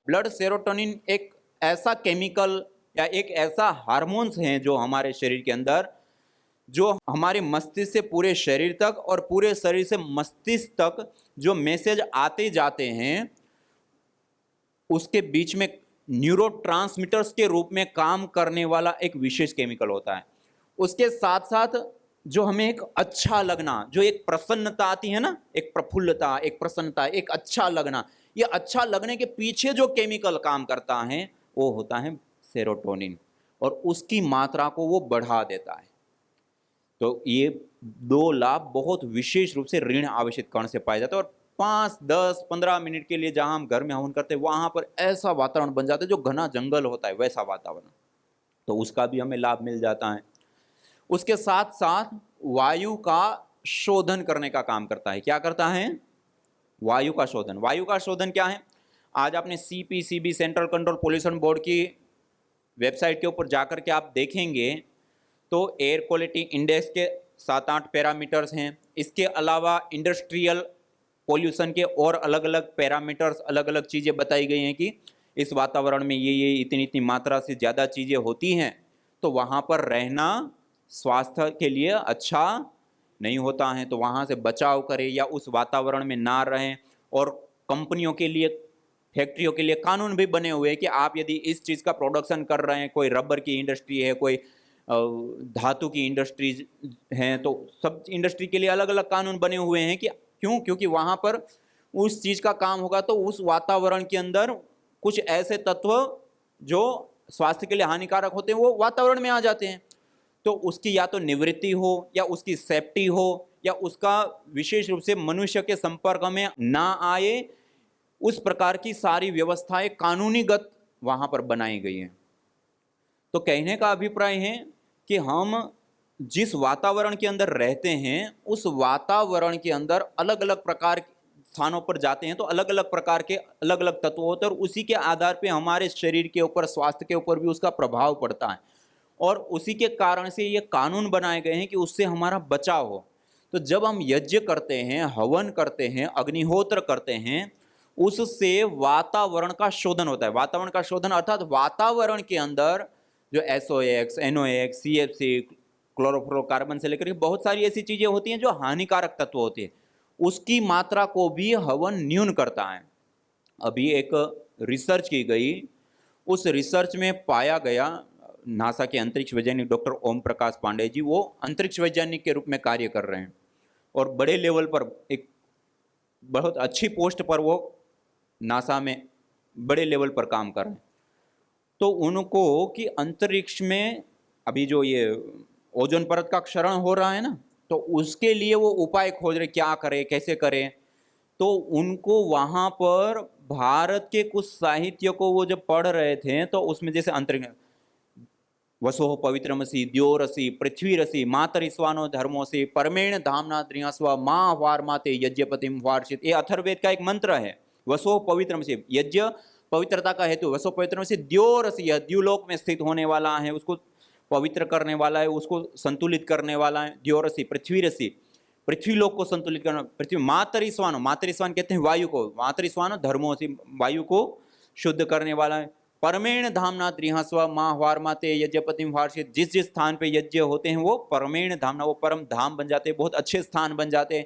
Blood serotonin एक ऐसा chemical या एक ऐसा हार्मोन्स हैं जो हमारे शरीर के अंदर, जो हमारे मस्तिष्क से पूरे शरीर तक और पूरे शरीर से मस्तिष्क तक जो मैसेज आते जाते हैं, उसके बीच में न्यूरोट्रांसमीटर्स के रूप में काम करने वाला एक विशेष केमिकल होता है। उसके साथ साथ जो हमें एक अच्छा लगना, जो एक प्रसन्नता आती है ना, एक प्रफुल्लता, एक प्रसन्नता, एक अच्छा लगना, ये अच्छा लगने के पीछे जो केमिकल काम करता है वो होता है सेरोटोनिन, और उसकी मात्रा को वो बढ़ा देता है। तो ये दो लाभ बहुत विशेष रूप से ऋण आवेशित कण से पाए जाते हैं, और 5, 10, 15 मिनट के लिए जहां हम घर में हवन करते हैं वहां पर ऐसा वातावरण बन जाता है जो घना जंगल होता है वैसा वातावरण, तो उसका भी हमें लाभ मिल जाता है। उसके साथ साथ वायु का शोधन करने का काम करता है। क्या करता है? वायु का शोधन। वायु का शोधन क्या है? आज आपने CPCB central control pollution board की वेबसाइट के ऊपर जाकर के आप देखेंगे तो एयर क्वालिटी इंडेक्स के 7-8 पैरामीटर्स हैं। इसके अलावा इंडस्ट्रियल पोल्यूशन के और अलग अलग पैरामीटर्स, अलग अलग चीज़ें बताई गई हैं कि इस वातावरण में ये इतनी इतनी मात्रा से ज़्यादा चीज़ें होती हैं, तो वहाँ पर रहना स्वास्थ्य के लिए अच्छा नहीं होता है, तो वहाँ से बचाव करें या उस वातावरण में ना रहें। और कंपनियों के लिए, फैक्ट्रियों के लिए कानून भी बने हुए हैं कि आप यदि इस चीज़ का प्रोडक्शन कर रहे हैं, कोई रबर की इंडस्ट्री है, कोई धातु की इंडस्ट्रीज हैं, तो सब इंडस्ट्री के लिए अलग अलग कानून बने हुए हैं कि क्यों? क्योंकि वहाँ पर उस चीज़ का काम होगा तो उस वातावरण के अंदर कुछ ऐसे तत्व जो स्वास्थ्य के लिए हानिकारक होते हैं वो वातावरण में आ जाते हैं, तो उसकी या तो निवृत्ति हो या उसकी सेफ्टी हो या उसका विशेष रूप से मनुष्य के संपर्क में ना आए, उस प्रकार की सारी व्यवस्थाएं कानूनीगत वहाँ पर बनाई गई हैं। तो कहने का अभिप्राय है कि हम जिस वातावरण के अंदर रहते हैं उस वातावरण के अंदर अलग अलग प्रकार स्थानों पर जाते हैं तो अलग अलग प्रकार के अलग अलग तत्व होते हैं, और उसी के आधार पे हमारे शरीर के ऊपर, स्वास्थ्य के ऊपर भी उसका प्रभाव पड़ता है, और उसी के कारण से ये कानून बनाए गए हैं कि उससे हमारा बचाव हो। तो जब हम यज्ञ करते हैं, हवन करते हैं, अग्निहोत्र करते हैं, उससे वातावरण का शोधन होता है। वातावरण का शोधन अर्थात वातावरण के अंदर जो SOx, NOx, CFC, क्लोरोफ्लोरोकार्बन से लेकर के बहुत सारी ऐसी चीजें होती हैं जो हानिकारक तत्व होती है, उसकी मात्रा को भी हवन न्यून करता है। अभी एक रिसर्च की गई, उस रिसर्च में पाया गया, नासा के अंतरिक्ष वैज्ञानिक डॉक्टर ओम प्रकाश पांडे जी, वो अंतरिक्ष वैज्ञानिक के रूप में कार्य कर रहे हैं और बड़े लेवल पर एक बहुत अच्छी पोस्ट पर वो नासा में बड़े लेवल पर काम कर रहे हैं। तो उनको कि अंतरिक्ष में अभी जो ये ओजोन परत का क्षरण हो रहा है ना, तो उसके लिए वो उपाय खोज रहे, क्या करें, कैसे करें। तो उनको वहाँ पर भारत के कुछ साहित्य को वो जब पढ़ रहे थे तो उसमें जैसे अंतरिक्ष वसोः पवित्रमसि द्योरसि पृथ्वीरसि मातरिस्वानो धर्मोसि परमेण धामना द्रियास्व माँ वारमाते यज्ञपतिम वार्षित, ये अथर्ववेद का एक मंत्र है। वसोः पवित्रमसि, यज्ञ पवित्रता का हेतु, वसोः पवित्रमसि द्योरसि, यह द्युलोक में स्थित होने वाला है, उसको पवित्र करने वाला है, उसको संतुलित करने वाला है। द्योरसि पृथ्वीरसि, पृथ्वीलोक को संतुलित करना। पृथ्वी मातरिस्वानो, मातरिस्वान कहते हैं वायु को, मातरिस्वानो धर्मोसि, वायु को शुद्ध करने वाला है। परमेण धामना त्रिहस्व माँ वारमाते यज्ञपतिम वार्षित, जिस जिस स्थान पे यज्ञ होते हैं वो परमेण धामना, वो परम धाम बन जाते हैं, बहुत अच्छे स्थान बन जाते हैं।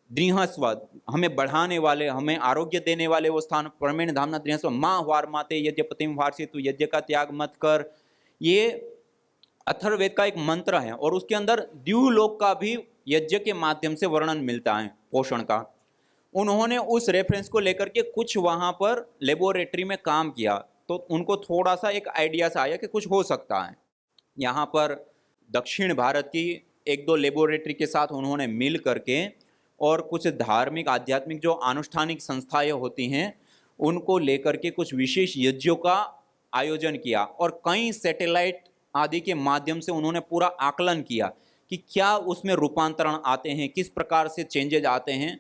द्रिहस्व, हमें बढ़ाने वाले, हमें आरोग्य देने वाले वो स्थान, परमेण धामना द्रिहस्व माँ वारमाते यज्ञपतिम वार्षित, तू यज्ञ का त्याग मत कर। ये अथर्ववेद का एक मंत्र है और उसके अंदर द्युलोक का भी यज्ञ के माध्यम से वर्णन मिलता है, पोषण का। उन्होंने उस रेफरेंस को लेकर के कुछ वहां पर लेबोरेटरी में काम किया तो उनको थोड़ा सा एक आइडिया सा आया कि कुछ हो सकता है। यहाँ पर दक्षिण भारत की 1-2 लेबोरेटरी के साथ उन्होंने मिल करके और कुछ धार्मिक आध्यात्मिक जो अनुष्ठानिक संस्थाएं होती हैं उनको लेकर के कुछ विशेष यज्ञों का आयोजन किया और कई सैटेलाइट आदि के माध्यम से उन्होंने पूरा आकलन किया कि क्या उसमें रूपांतरण आते हैं, किस प्रकार से चेंजेज आते हैं।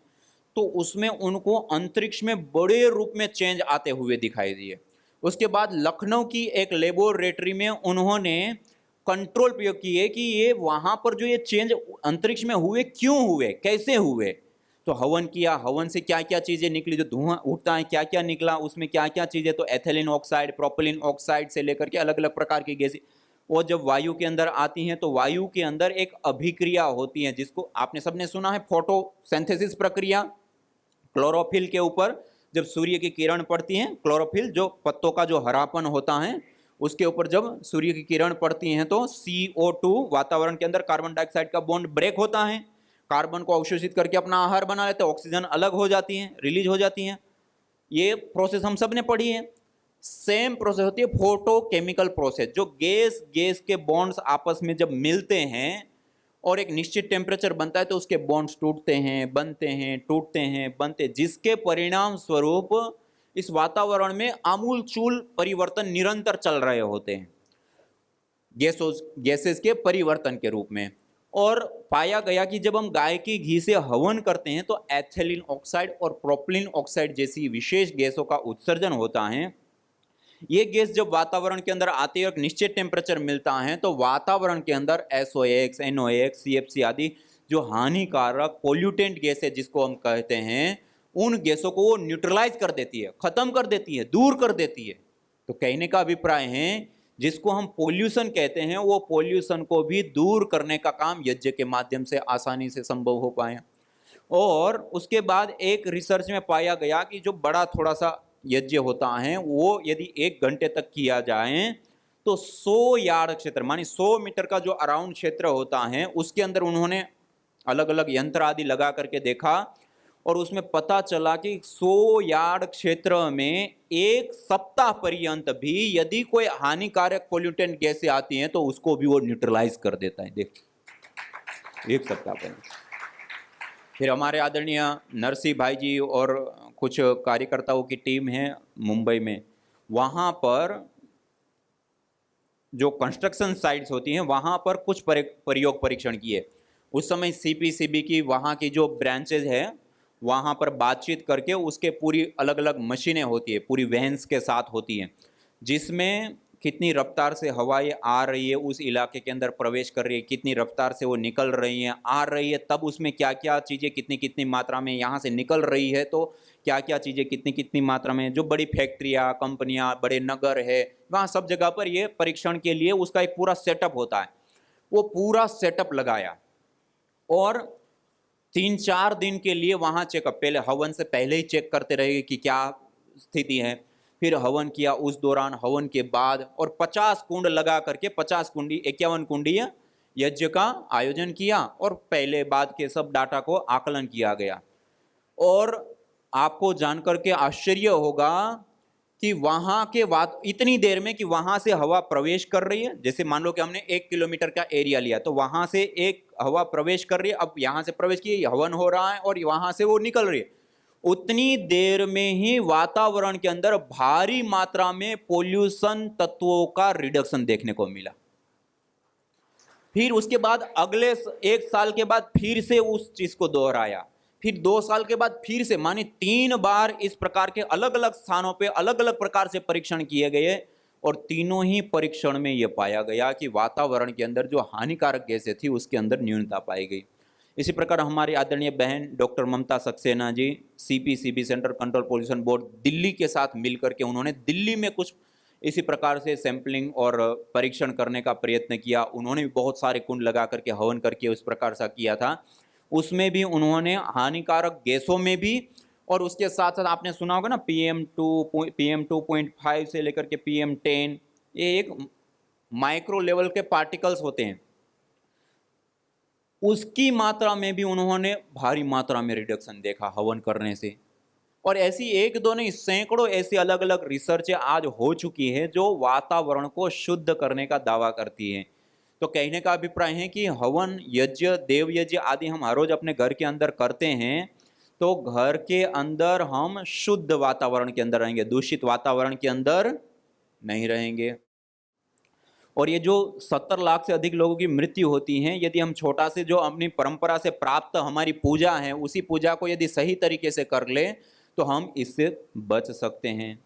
तो उसमें उनको अंतरिक्ष में बड़े रूप में चेंज आते हुए दिखाई दिए। उसके बाद लखनऊ की एक लेबोरेटरी में उन्होंने कंट्रोल प्रयोग किए कि ये वहाँ पर जो ये चेंज अंतरिक्ष में हुए, क्यों हुए, कैसे हुए। तो हवन किया, हवन से क्या क्या चीज़ें निकली, जो धुआं उठता है क्या क्या निकला, उसमें क्या क्या चीज़ें, तो एथिलीन ऑक्साइड, प्रोपिलीन ऑक्साइड से लेकर के अलग अलग प्रकार की गैसें, वो जब वायु के अंदर आती हैं तो वायु के अंदर एक अभिक्रिया होती है जिसको आपने सबने सुना है, फोटोसिंथेसिस प्रक्रिया। क्लोरोफिल के ऊपर जब सूर्य की किरण पड़ती है, क्लोरोफिल जो पत्तों का जो हरापन होता है उसके ऊपर जब सूर्य की किरण पड़ती हैं तो CO2 वातावरण के अंदर कार्बन डाइऑक्साइड का बॉन्ड ब्रेक होता है, कार्बन को अवशोषित करके अपना आहार बना लेते हैं, ऑक्सीजन अलग हो जाती है, रिलीज हो जाती है। ये प्रोसेस हम सब ने पढ़ी है। सेम प्रोसेस होती है फोटोकेमिकल प्रोसेस, जो गैस गैस के बॉन्ड्स आपस में जब मिलते हैं और एक निश्चित टेम्परेचर बनता है तो उसके बॉन्ड्स टूटते हैं, बनते हैं, टूटते हैं, बनते, जिसके परिणाम स्वरूप इस वातावरण में आमूलचूल परिवर्तन निरंतर चल रहे होते हैं, गैसेस के परिवर्तन के रूप में। और पाया गया कि जब हम गाय की घी से हवन करते हैं तो एथिलीन ऑक्साइड और प्रोपिलीन ऑक्साइड जैसी विशेष गैसों का उत्सर्जन होता है। ये गैस जब वातावरण के अंदर आती है और निश्चित टेम्परेचर मिलता है तो वातावरण के अंदर SOx, NOx, CFC आदि जो हानिकारक पोल्यूटेंट गैस है जिसको हम कहते हैं, उन गैसों को वो न्यूट्रलाइज कर देती है, खत्म कर देती है, दूर कर देती है। तो कहने का अभिप्राय है जिसको हम पोल्यूशन कहते हैं, वो पोल्यूशन को भी दूर करने का काम यज्ञ के माध्यम से आसानी से संभव हो पाया। और उसके बाद एक रिसर्च में पाया गया कि जो बड़ा थोड़ा सा यज्ञ होता है वो यदि 1 घंटे तक किया जाए तो 100 यार्ड क्षेत्र मानी 100 मीटर का जो अराउंड क्षेत्र होता है उसके अंदर उन्होंने अलग अलग यंत्र आदि लगा करके देखा और उसमें पता चला कि 100 यार्ड क्षेत्र में 1 सप्ताह पर्यंत भी यदि कोई हानिकारक पोल्यूटेंट गैसें आती हैं तो उसको भी वो न्यूट्रलाइज कर देता है। देख, 1 सप्ताह पर्यंत। फिर हमारे आदरणीय नरसिंह भाई जी और कुछ कार्यकर्ताओं की टीम है मुंबई में, वहाँ पर जो कंस्ट्रक्शन साइट्स होती हैं वहाँ पर कुछ प्रयोग परीक्षण किए। उस समय CPCB की वहाँ की जो ब्रांचेज है वहाँ पर बातचीत करके उसके पूरी अलग अलग मशीनें होती है, पूरी वैन्स के साथ होती हैं, जिसमें कितनी रफ्तार से हवाएं आ रही है, उस इलाके के अंदर प्रवेश कर रही है, कितनी रफ्तार से वो निकल रही हैं, आ रही है, तब उसमें क्या क्या चीज़ें कितनी कितनी मात्रा में यहाँ से निकल रही है, तो क्या क्या चीज़ें कितनी कितनी मात्रा में, जो बड़ी फैक्ट्रियाँ, कंपनियाँ, बड़े नगर है, वहाँ सब जगह पर ये परीक्षण के लिए उसका एक पूरा सेटअप होता है। वो पूरा सेटअप लगाया और 3-4 दिन के लिए वहाँ चेकअप, पहले हवन से पहले ही चेक करते रहे कि क्या स्थिति है, फिर हवन किया, उस दौरान हवन के बाद, और 50 कुंड लगा करके 50 कुंडी 51 कुंडीय यज्ञ का आयोजन किया और पहले बाद के सब डाटा को आकलन किया गया। और आपको जानकर के आश्चर्य होगा कि वहाँ के इतनी देर में कि वहाँ से हवा प्रवेश कर रही है, जैसे मान लो कि हमने 1 किलोमीटर का एरिया लिया तो वहाँ से एक हवा प्रवेश कर रही है, अब यहाँ से प्रवेश की हवन हो रहा है और वहाँ से वो निकल रही है, उतनी देर में ही वातावरण के अंदर भारी मात्रा में पोल्यूशन तत्वों का रिडक्शन देखने को मिला। फिर उसके बाद अगले 1 साल के बाद फिर से उस चीज को दोहराया, फिर 2 साल के बाद फिर से, मानी 3 बार इस प्रकार के अलग अलग स्थानों पे अलग अलग प्रकार से परीक्षण किए गए और तीनों ही परीक्षण में यह पाया गया कि वातावरण के अंदर जो हानिकारक गैसें थी उसके अंदर न्यूनता पाई गई। इसी प्रकार हमारी आदरणीय बहन डॉक्टर ममता Saxena ji CPCB central control pollution board Delhi के साथ मिलकर के उन्होंने दिल्ली में कुछ इसी प्रकार से सैंपलिंग और परीक्षण करने का प्रयत्न किया। उन्होंने भी बहुत सारे कुंड लगा करके हवन करके उस प्रकार से किया था। उसमें भी उन्होंने हानिकारक गैसों में भी, और उसके साथ साथ आपने सुना होगा ना PM2.5 से लेकर के PM10, ये एक माइक्रो लेवल के पार्टिकल्स होते हैं, उसकी मात्रा में भी उन्होंने भारी मात्रा में रिडक्शन देखा हवन करने से। और ऐसी 1-2 नहीं, सैकड़ों ऐसी अलग अलग रिसर्च आज हो चुकी है जो वातावरण को शुद्ध करने का दावा करती है। तो कहने का अभिप्राय है कि हवन यज्ञ, देव यज्ञ आदि हम हर रोज अपने घर के अंदर करते हैं तो घर के अंदर हम शुद्ध वातावरण के अंदर रहेंगे, दूषित वातावरण के अंदर नहीं रहेंगे। और ये जो 70 लाख से अधिक लोगों की मृत्यु होती है, यदि हम छोटा से जो अपनी परंपरा से प्राप्त हमारी पूजा है उसी पूजा को यदि सही तरीके से कर ले तो हम इससे बच सकते हैं।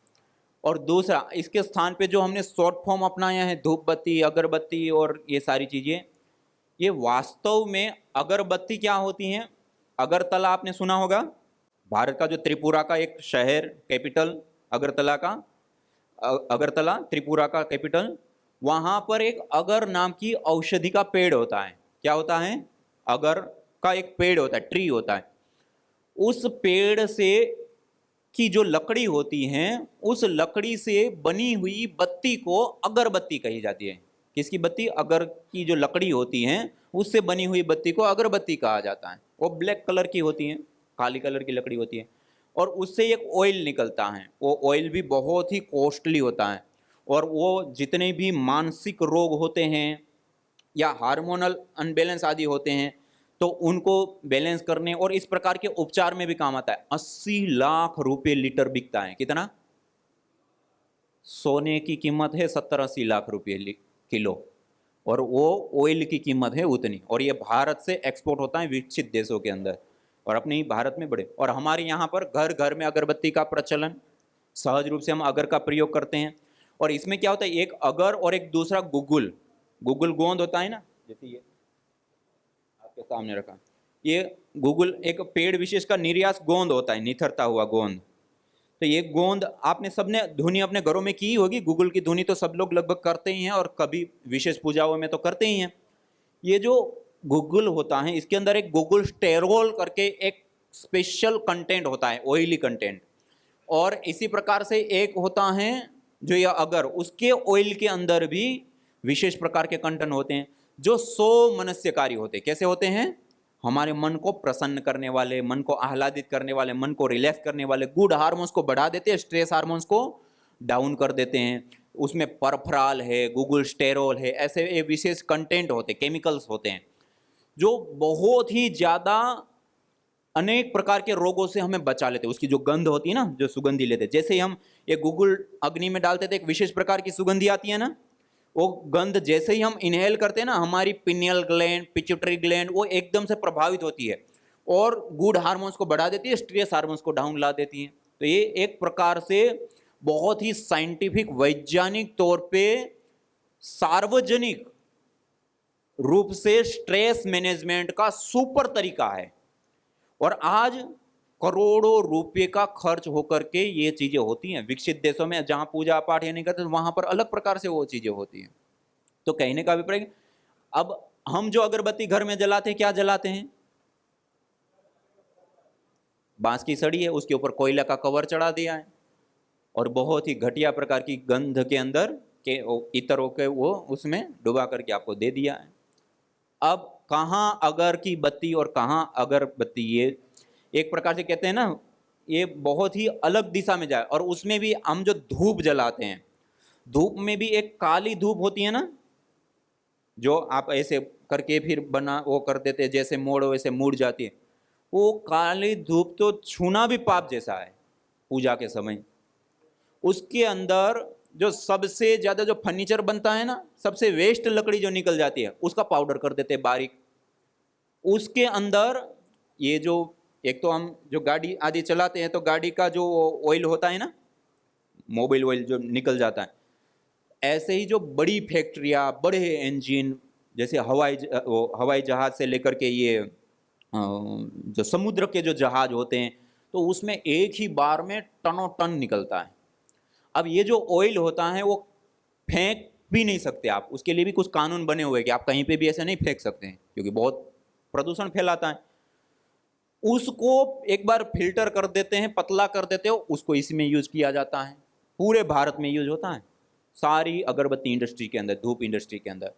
और दूसरा, इसके स्थान पे जो हमने शॉर्ट फॉर्म अपनाया है, धूप बत्ती, अगरबत्ती और ये सारी चीज़ें, ये वास्तव में अगरबत्ती क्या होती हैं? अगरतला आपने सुना होगा, भारत का जो त्रिपुरा का एक शहर कैपिटल अगरतला का, अगरतला त्रिपुरा का कैपिटल, वहां पर एक अगर नाम की औषधि का पेड़ होता है। क्या होता है? अगर का एक पेड़ होता है, ट्री होता है। उस पेड़ से की जो लकड़ी होती है, उस लकड़ी से बनी हुई बत्ती को अगरबत्ती कही जाती है। किसकी बत्ती? अगर की जो लकड़ी होती है उससे बनी हुई बत्ती को अगरबत्ती कहा जाता है। वो ब्लैक कलर की होती है, काली कलर की लकड़ी होती है, और उससे एक ऑयल निकलता है। वो ऑयल भी बहुत ही कॉस्टली होता है, और वो जितने भी मानसिक रोग होते हैं या हार्मोनल अनबैलेंस आदि होते हैं, तो उनको बैलेंस करने और इस प्रकार के उपचार में भी काम आता है। 80 लाख रुपए लीटर बिकता है। कितना? सोने की कीमत है 70-80 लाख रुपए किलो, और वो ऑयल की कीमत है उतनी। और ये भारत से एक्सपोर्ट होता है विकसित देशों के अंदर, और अपने ही भारत में बड़े। और हमारे यहाँ पर घर घर में अगरबत्ती का प्रचलन, सहज रूप से हम अगर का प्रयोग करते हैं। और इसमें क्या होता है? एक अगर और एक दूसरा गुगुल, गुगुल गोंद होता है ना, जैसे ये आपके सामने रखा, ये गुगुल एक पेड़ विशेष का निर्यास गोंद होता है, निथरता हुआ गोंद। तो ये गोंद आपने सबने धुनी अपने घरों में की होगी। गुगुल की धुनी तो सब लोग लगभग करते ही हैं, और कभी विशेष पूजाओं में तो करते ही हैं। ये जो गुगुल होता है, इसके अंदर एक गुगुल स्टेरोल करके एक स्पेशल कंटेंट होता है, ऑयली कंटेंट। और इसी प्रकार से एक होता है जो ये अगर, उसके ऑयल के अंदर भी विशेष प्रकार के कंटेंट होते हैं जो 100 मनस्यकारी होते हैं। कैसे होते हैं? हमारे मन को प्रसन्न करने वाले, मन को आह्लादित करने वाले, मन को रिलैक्स करने वाले, गुड हार्मोन्स को बढ़ा देते हैं, स्ट्रेस हार्मोन्स को डाउन कर देते हैं। उसमें परफ्राल है, गुगुल स्टेरोल है, ऐसे ये विशेष कंटेंट होते, केमिकल्स होते हैं जो बहुत ही ज्यादा अनेक प्रकार के रोगों से हमें बचा लेते हैं। उसकी जो गंध होती है ना, जो सुगंधी लेते हैं, जैसे ही हम ये गुगुल अग्नि में डालते थे, एक विशेष प्रकार की सुगंधी आती है ना, वो गंध जैसे ही हम इनहेल करते हैं ना, हमारी पिनियल ग्लैंड, पिट्यूटरी ग्लैंड वो एकदम से प्रभावित होती है और गुड हार्मोन्स को बढ़ा देती है, स्ट्रेस हार्मोन्स को डाउन ला देती है। तो ये एक प्रकार से बहुत ही साइंटिफिक, वैज्ञानिक तौर पे सार्वजनिक रूप से स्ट्रेस मैनेजमेंट का सुपर तरीका है। और आज करोड़ों रुपए का खर्च होकर के ये चीजें होती हैं विकसित देशों में, जहां पूजा पाठ ये नहीं करते, तो वहां पर अलग प्रकार से वो चीजें होती हैं। तो कहने का अभिप्राय, अब हम जो अगरबत्ती घर में जलाते हैं, क्या जलाते हैं? बांस की सड़ी है, उसके ऊपर कोयला का कवर चढ़ा दिया है, और बहुत ही घटिया प्रकार की गंध के अंदर के इतरों के वो उसमें डुबा करके आपको दे दिया है। अब कहां अगर की बत्ती और कहां अगरबत्ती, ये एक प्रकार से कहते हैं ना, ये बहुत ही अलग दिशा में जाए। और उसमें भी हम जो धूप जलाते हैं, धूप में भी एक काली धूप होती है ना, जो आप ऐसे करके फिर बना वो कर देते हैं, जैसे मोड़ो वैसे मुड़ जाती है। वो काली धूप तो छूना भी पाप जैसा है पूजा के समय। उसके अंदर जो सबसे ज्यादा जो फर्नीचर बनता है ना, सबसे वेस्ट लकड़ी जो निकल जाती है, उसका पाउडर कर देते हैं बारीक। उसके अंदर ये जो, एक तो हम जो गाड़ी आदि चलाते हैं तो गाड़ी का जो ऑयल होता है ना, मोबाइल ऑयल जो निकल जाता है, ऐसे ही जो बड़ी फैक्ट्रियां, बड़े इंजन, जैसे हवाई जहाज से लेकर के ये जो समुद्र के जो जहाज होते हैं, तो उसमें एक ही बार में टनों टन निकलता है। अब ये जो ऑयल होता है वो फेंक भी नहीं सकते आप, उसके लिए भी कुछ कानून बने हुए हैं कि आप कहीं पे भी ऐसे नहीं फेंक सकते हैं, क्योंकि बहुत प्रदूषण फैलाता है। उसको एक बार फिल्टर कर देते हैं, पतला कर देते हो, उसको इसमें यूज किया जाता है। पूरे भारत में यूज होता है, सारी अगरबत्ती इंडस्ट्री के अंदर, धूप इंडस्ट्री के अंदर।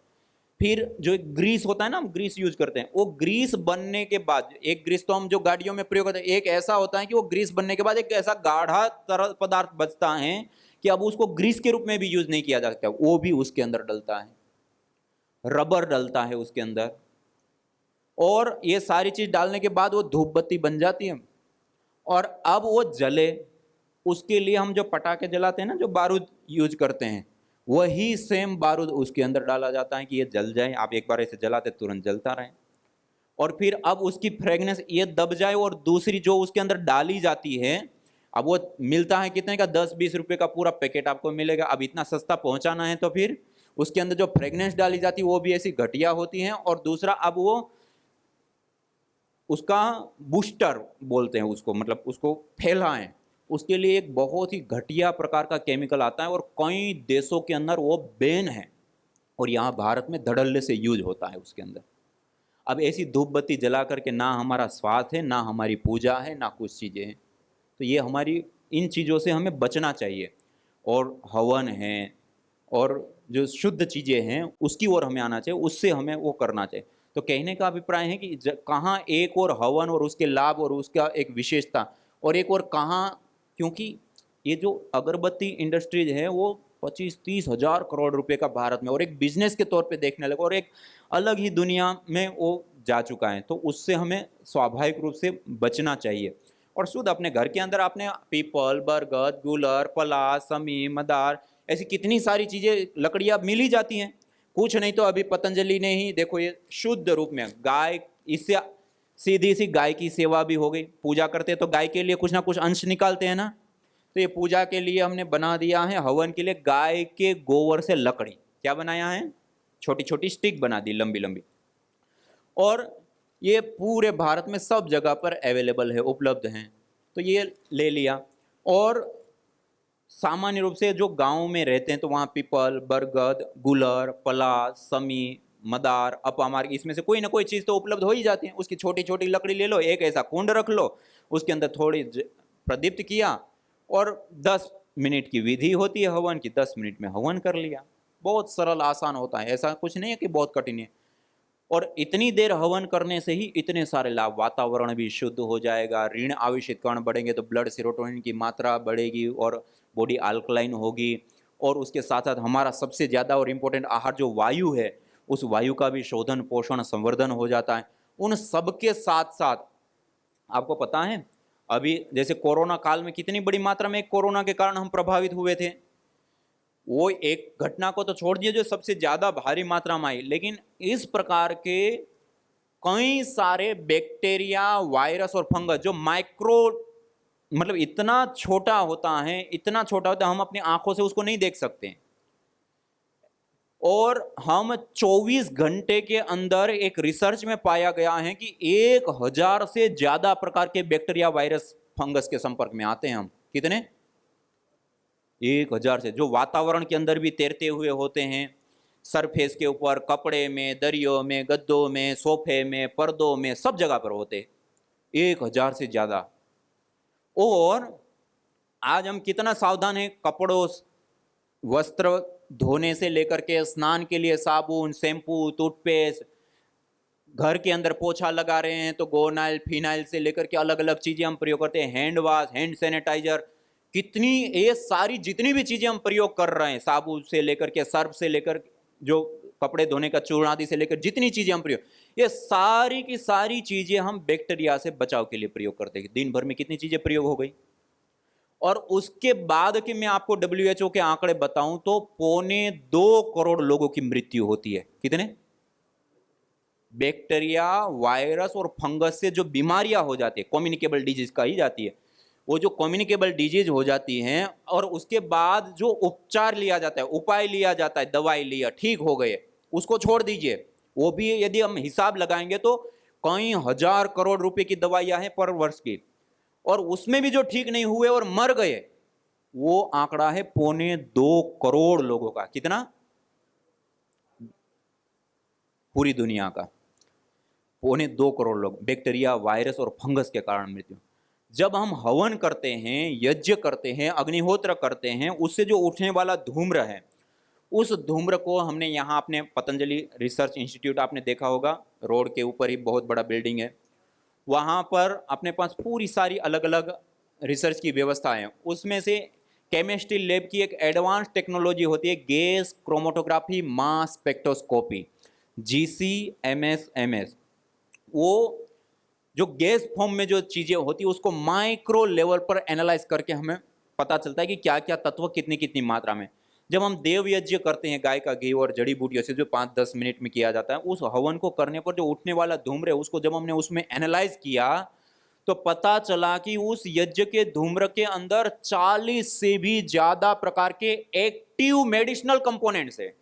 फिर जो एक ग्रीस होता है ना, हम ग्रीस यूज करते हैं, वो ग्रीस बनने के बाद, एक ग्रीस तो हम जो गाड़ियों में प्रयोग करते हैं, एक ऐसा होता है कि वो ग्रीस बनने के बाद एक ऐसा गाढ़ा तरल पदार्थ बचता है कि अब उसको ग्रीस के रूप में भी यूज नहीं किया जा सकता, वो भी उसके अंदर डलता है, रबर डलता है उसके अंदर। और ये सारी चीज डालने के बाद वो धूप बत्ती बन जाती है। और अब वो जले, उसके लिए हम जो पटाखे जलाते हैं ना, जो बारूद यूज करते हैं, वही सेम बारूद उसके अंदर डाला जाता है कि ये जल जाए। आप एक बार ऐसे जलाते तुरंत जलता रहे। और फिर अब उसकी फ्रेगनेंस ये दब जाए, और दूसरी जो उसके अंदर डाली जाती है, अब वो मिलता है कितने का? 10-20 रुपए का पूरा पैकेट आपको मिलेगा। अब इतना सस्ता पहुंचाना है तो फिर उसके अंदर जो फ्रेगनेंस डाली जाती है वो भी ऐसी घटिया होती है। और दूसरा, अब वो उसका बूस्टर बोलते हैं उसको, मतलब उसको फैलाएं, उसके लिए एक बहुत ही घटिया प्रकार का केमिकल आता है और कई देशों के अंदर वो बैन है और यहाँ भारत में धड़ल्ले से यूज होता है उसके अंदर। अब ऐसी धूप बत्ती जला करके ना हमारा स्वास्थ्य है, ना हमारी पूजा है, ना कुछ चीज़ें हैं। तो ये हमारी इन चीज़ों से हमें बचना चाहिए और हवन है और जो शुद्ध चीज़ें हैं उसकी ओर हमें आना चाहिए, उससे हमें वो करना चाहिए। तो कहने का अभिप्राय है कि कहाँ एक और हवन और उसके लाभ और उसका एक विशेषता, और एक और कहाँ, क्योंकि ये जो अगरबत्ती इंडस्ट्रीज है वो 25-30 हज़ार करोड़ रुपए का भारत में और एक बिजनेस के तौर पे देखने लगा और एक अलग ही दुनिया में वो जा चुका है। तो उससे हमें स्वाभाविक रूप से बचना चाहिए और शुद्ध अपने घर के अंदर आपने पीपल, बरगद, गुलर, पलाश, समी, मदार, ऐसी कितनी सारी चीज़ें लकड़ियाँ मिल ही जाती हैं। कुछ नहीं तो अभी पतंजलि ने ही देखो ये शुद्ध रूप में गाय, इससे सीधी सी गाय की सेवा भी हो गई। पूजा करते तो गाय के लिए कुछ ना कुछ अंश निकालते हैं ना, तो ये पूजा के लिए हमने बना दिया है हवन के लिए गाय के गोबर से लकड़ी, क्या बनाया है, छोटी छोटी स्टिक बना दी लंबी लंबी, और ये पूरे भारत में सब जगह पर अवेलेबल है, उपलब्ध हैं। तो ये ले लिया। और सामान्य रूप से जो गांव में रहते हैं तो वहाँ पीपल, बरगद, गुलर, पलाश, समी, मदार, अपामार, इसमें से कोई ना कोई चीज़ तो उपलब्ध हो ही जाती है। उसकी छोटी छोटी लकड़ी ले लो, एक ऐसा कुंड रख लो, उसके अंदर थोड़ी प्रदीप्त किया और 10 मिनट की विधि होती है हवन की, 10 मिनट में हवन कर लिया। बहुत सरल आसान होता है, ऐसा कुछ नहीं है कि बहुत कठिन है। और इतनी देर हवन करने से ही इतने सारे लाभ, वातावरण भी शुद्ध हो जाएगा, ऋण आवेशित कण बढ़ेंगे तो ब्लड सेरोटोनिन की मात्रा बढ़ेगी और बॉडी अल्कलाइन होगी, और उसके साथ साथ हमारा सबसे ज़्यादा और इम्पोर्टेंट आहार जो वायु है, उस वायु का भी शोधन, पोषण, संवर्धन हो जाता है। उन सब के साथ साथ आपको पता है अभी जैसे कोरोना काल में कितनी बड़ी मात्रा में कोरोना के कारण हम प्रभावित हुए थे। वो एक घटना को तो छोड़ दिए जो सबसे ज्यादा भारी मात्रा में आई, लेकिन इस प्रकार के कई सारे बैक्टीरिया, वायरस और फंगस जो माइक्रो, मतलब इतना छोटा होता है, इतना छोटा होता है हम अपनी आंखों से उसको नहीं देख सकते, और हम 24 घंटे के अंदर एक रिसर्च में पाया गया है कि 1000 से ज्यादा प्रकार के बैक्टीरिया, वायरस, फंगस के संपर्क में आते हैं हम। कितने? 1000 से, जो वातावरण के अंदर भी तैरते हुए होते हैं, सरफेस के ऊपर, कपड़े में, दरियों में, गद्दों में, सोफे में, पर्दों में, सब जगह पर होते 1000 से ज्यादा। और आज हम कितना सावधान हैं, कपड़ों, वस्त्र धोने से लेकर के स्नान के लिए साबुन, शैम्पू, टूथपेस्ट, घर के अंदर पोछा लगा रहे हैं तो गोनाइल, फिनाइल से लेकर के अलग अलग चीजें हम प्रयोग करते हैं, हैंड वॉश, हैंड सैनिटाइजर, कितनी ये सारी जितनी भी चीजें हम प्रयोग कर रहे हैं, साबुन से लेकर के सर्फ से लेकर जो कपड़े धोने का चूर्ण आदि से लेकर जितनी चीजें हम प्रयोग, ये सारी की सारी चीजें हम बैक्टीरिया से बचाव के लिए प्रयोग करते हैं। दिन भर में कितनी चीजें प्रयोग हो गई। और उसके बाद कि मैं आपको WHO के आंकड़े बताऊं तो 2.25 करोड़ लोगों की मृत्यु होती है। कितने? बैक्टीरिया, वायरस और फंगस से जो बीमारियां हो जाती है, कम्युनिकेबल डिजीज कही जाती है, वो जो कम्युनिकेबल डिजीज हो जाती हैं और उसके बाद जो उपचार लिया जाता है, उपाय लिया जाता है, दवाई लिया, ठीक हो गए, उसको छोड़ दीजिए, वो भी यदि हम हिसाब लगाएंगे तो कई हजार करोड़ रुपए की दवाइयां हैं पर वर्ष की, और उसमें भी जो ठीक नहीं हुए और मर गए, वो आंकड़ा है 2.25 करोड़ लोगों का। कितना? पूरी दुनिया का 2.25 करोड़ लोग बैक्टीरिया, वायरस और फंगस के कारण मृत्यु। जब हम हवन करते हैं, यज्ञ करते हैं, अग्निहोत्र करते हैं, उससे जो उठने वाला धूम्र है, उस धूम्र को हमने यहाँ अपने पतंजलि रिसर्च इंस्टीट्यूट, आपने देखा होगा, रोड के ऊपर ही बहुत बड़ा बिल्डिंग है, वहाँ पर अपने पास पूरी सारी अलग अलग रिसर्च की व्यवस्था है। उसमें से केमिस्ट्री लैब की एक एडवांस टेक्नोलॉजी होती है, gas chromatography mass spectroscopy, GCMS। वो जो गैस फॉर्म में जो चीज़ें होती है उसको माइक्रो लेवल पर एनालाइज करके हमें पता चलता है कि क्या क्या तत्व कितनी कितनी मात्रा में। जब हम देव यज्ञ करते हैं गाय का घी और जड़ी बूटियों से, जो 5-10 मिनट में किया जाता है, उस हवन को करने पर जो उठने वाला धूम्र है, उसको जब हमने उसमें एनालाइज किया तो पता चला कि उस यज्ञ के धूम्र के अंदर 40 से भी ज्यादा प्रकार के एक्टिव मेडिसिनल कंपोनेंट्स है,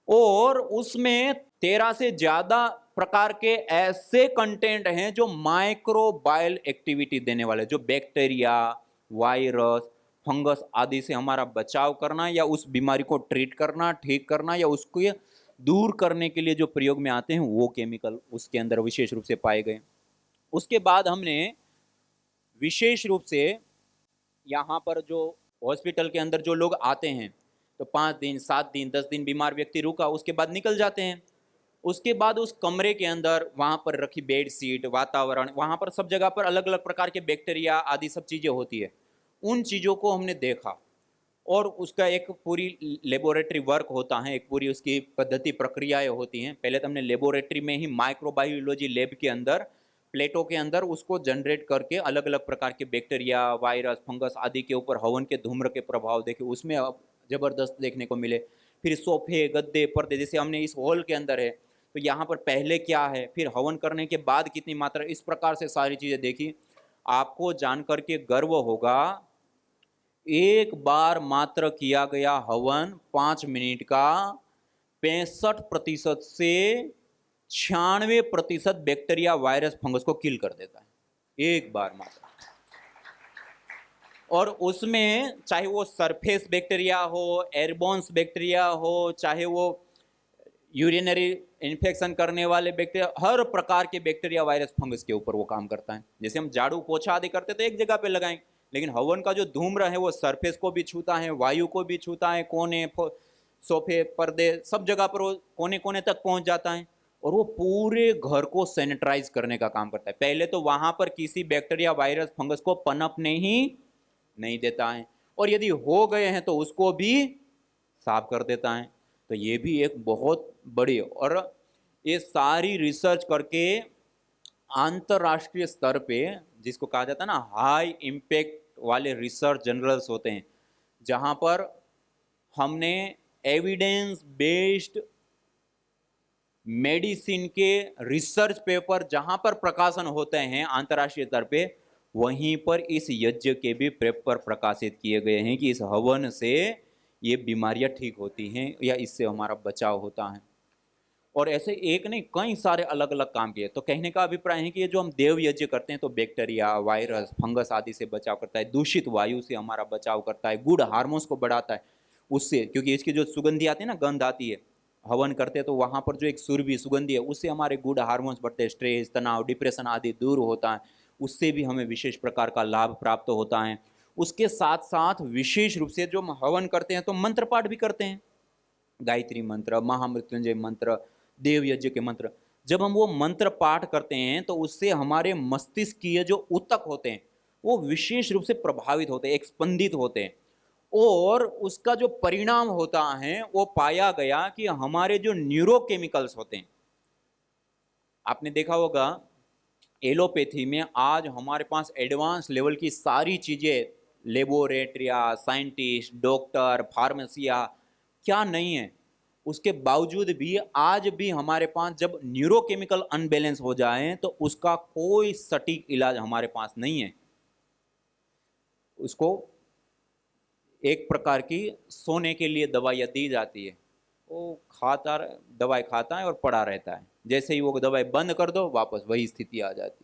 और उसमें 13 से ज्यादा प्रकार के ऐसे कंटेंट हैं जो माइक्रोबायल एक्टिविटी देने वाले, जो बैक्टीरिया, वायरस, फंगस आदि से हमारा बचाव करना या उस बीमारी को ट्रीट करना, ठीक करना या उसको ये दूर करने के लिए जो प्रयोग में आते हैं वो केमिकल उसके अंदर विशेष रूप से पाए गए। उसके बाद हमने विशेष रूप से यहाँ पर जो हॉस्पिटल के अंदर जो लोग आते हैं तो 5 दिन, 7 दिन, 10 दिन बीमार व्यक्ति रुका, उसके बाद निकल जाते हैं। उसके बाद उस कमरे के अंदर वहाँ पर रखी बेड शीट, वातावरण, वहाँ पर सब जगह पर अलग अलग प्रकार के बैक्टीरिया आदि सब चीज़ें होती है। उन चीज़ों को हमने देखा और उसका एक पूरी लेबोरेटरी वर्क होता है, एक पूरी उसकी पद्धति प्रक्रियाएं होती हैं। पहले तो हमने लेबोरेटरी में ही माइक्रोबायोलॉजी लैब के अंदर प्लेटों के अंदर उसको जनरेट करके अलग अलग प्रकार के बैक्टीरिया, वायरस, फंगस आदि के ऊपर हवन के धूम्र के प्रभाव देखे, उसमें अब ज़बरदस्त देखने को मिले। फिर सोफे, गद्दे, पर्दे, जैसे हमने इस हॉल के अंदर है तो यहाँ पर पहले क्या है, फिर हवन करने के बाद कितनी मात्रा, इस प्रकार से सारी चीज़ें देखी। आपको जानकर के गर्व होगा, एक बार मात्र किया गया हवन 5 मिनट का 65% से 96% बैक्टीरिया, वायरस, फंगस को किल कर देता है एक बार मात्र। और उसमें चाहे वो सरफेस बैक्टीरिया हो, एयरबोन्स बैक्टीरिया हो, चाहे वो यूरिनरी इन्फेक्शन करने वाले बैक्टीरिया, हर प्रकार के बैक्टीरिया, वायरस, फंगस के ऊपर वो काम करता है। जैसे हम झाड़ू पोछा आदि करते तो एक जगह पे लगाएं, लेकिन हवन का जो धूम्र है वो सरफेस को भी छूता है, वायु को भी छूता है, कोने, सोफे, पर्दे, सब जगह पर वो कोने कोने तक पहुंच जाता है और वो पूरे घर को सैनिटाइज करने का काम करता है। पहले तो वहां पर किसी बैक्टीरिया, वायरस, फंगस को पनपने ही नहीं देता है और यदि हो गए हैं तो उसको भी साफ कर देता है। तो ये भी एक बहुत बड़ी, और ये सारी रिसर्च करके अंतरराष्ट्रीय स्तर पे, जिसको कहा जाता है ना हाई इम्पैक्ट वाले रिसर्च जर्नल्स होते हैं, जहां पर हमने एविडेंस बेस्ड मेडिसिन के रिसर्च पेपर जहां पर प्रकाशन होते हैं अंतरराष्ट्रीय स्तर पे, वहीं पर इस यज्ञ के भी पेपर प्रकाशित किए गए हैं कि इस हवन से ये बीमारियां ठीक होती हैं या इससे हमारा बचाव होता है। और ऐसे एक नहीं, कई सारे अलग अलग काम किए। तो कहने का अभिप्राय है कि ये जो हम देव यज्ञ करते हैं तो बैक्टीरिया, वायरस, फंगस आदि से बचाव करता है, दूषित वायु से हमारा बचाव करता है, गुड हार्मोन्स को बढ़ाता है उससे, क्योंकि इसकी जो सुगंधी आती है ना, गंध आती है हवन करते हैं तो वहाँ पर जो एक सुरभि सुगंधी है उससे हमारे गुड हार्मोन्स बढ़ते हैं, स्ट्रेस, तनाव, डिप्रेशन आदि दूर होता है, उससे भी हमें विशेष प्रकार का लाभ प्राप्त होता है। उसके साथ साथ विशेष रूप से जो हम हवन करते हैं तो मंत्र पाठ भी करते हैं, गायत्री मंत्र, महामृत्युंजय मंत्र, देव यज्ञ के मंत्र। जब हम वो मंत्र पाठ करते हैं तो उससे हमारे मस्तिष्कीय जो ऊतक होते हैं वो विशेष रूप से प्रभावित होते हैं, एक्सपंदित होते हैं, और उसका जो परिणाम होता है वो पाया गया कि हमारे जो न्यूरोकेमिकल्स होते हैं, आपने देखा होगा एलोपैथी में आज हमारे पास एडवांस लेवल की सारी चीजें, लेबोरेटरिया, साइंटिस्ट, डॉक्टर, फार्मेसिया, क्या नहीं है, उसके बावजूद भी आज भी हमारे पास जब न्यूरोकेमिकल अनबैलेंस हो जाए तो उसका कोई सटीक इलाज हमारे पास नहीं है। उसको एक प्रकार की सोने के लिए दवाइयाँ दी जाती है, वो दवाई खाता है और पड़ा रहता है, जैसे ही वो दवाई बंद कर दो वापस वही स्थिति आ जाती है।